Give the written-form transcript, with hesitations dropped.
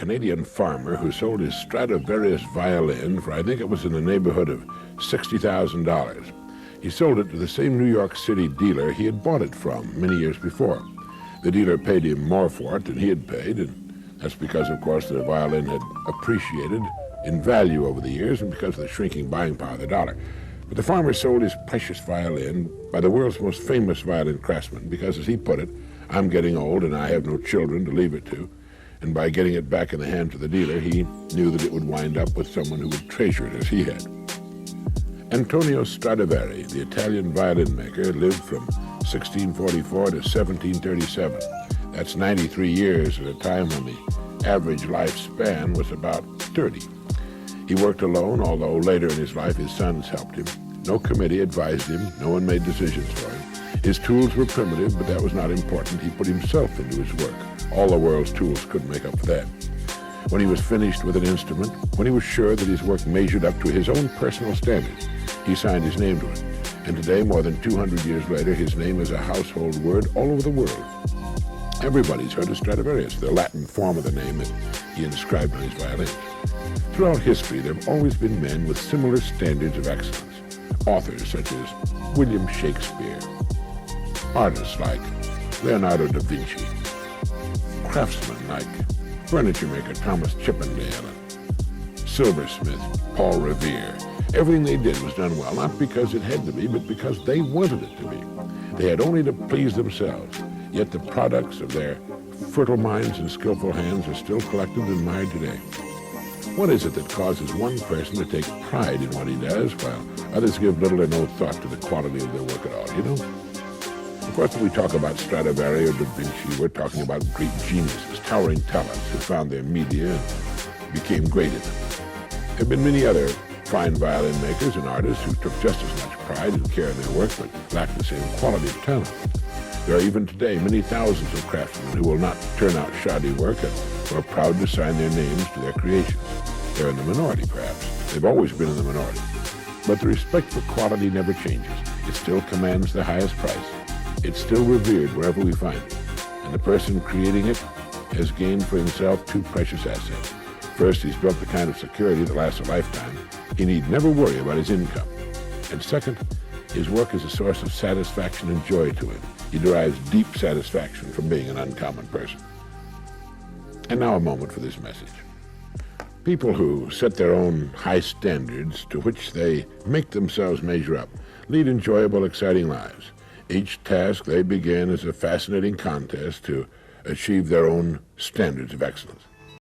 Canadian farmer who sold his Stradivarius violin for, I think it was in the neighborhood of $60,000. He sold it to the same New York City dealer he had bought it from many years before. The dealer paid him more for it than he had paid, and that's because, of course, the violin had appreciated in value over the years and because of the shrinking buying power of the dollar. But the farmer sold his precious violin by the world's most famous violin craftsman because, as he put it, I'm getting old and I have no children to leave it to. And by getting it back in the hands of the dealer, he knew that it would wind up with someone who would treasure it as he had. Antonio Stradivari, the Italian violin maker, lived from 1644 to 1737. That's 93 years at a time when the average lifespan was about 30. He worked alone, although later in his life his sons helped him. No committee advised him. No one made decisions for him. His tools were primitive, but that was not important. He put himself into his work. All the world's tools couldn't make up for that. When he was finished with an instrument, when he was sure that his work measured up to his own personal standards, he signed his name to it. And today, more than 200 years later, his name is a household word all over the world. Everybody's heard of Stradivarius, the Latin form of the name that he inscribed on his violins. Throughout history, there have always been men with similar standards of excellence. Authors such as William Shakespeare, artists like Leonardo da Vinci, craftsmen like furniture maker Thomas Chippendale, and silversmith Paul Revere. Everything they did was done well, not because it had to be, but because they wanted it to be. They had only to please themselves, yet the products of their fertile minds and skillful hands are still collected and admired today. What is it that causes one person to take pride in what he does, while others give little or no thought to the quality of their work at all, you know? Of course, when we talk about Stradivari or Da Vinci, we're talking about great geniuses, towering talents who found their media and became great in them. There have been many other fine violin makers and artists who took just as much pride and care in their work, but lacked the same quality of talent. There are even today many thousands of craftsmen who will not turn out shoddy work and who are proud to sign their names to their creations. They're in the minority, perhaps. They've always been in the minority. But the respect for quality never changes. It still commands the highest price. It's still revered wherever we find it. And the person creating it has gained for himself two precious assets. First, he's built the kind of security that lasts a lifetime. He need never worry about his income. And second, his work is a source of satisfaction and joy to him. He derives deep satisfaction from being an uncommon person. And now a moment for this message. People who set their own high standards to which they make themselves measure up lead enjoyable, exciting lives. Each task they begin is a fascinating contest to achieve their own standards of excellence.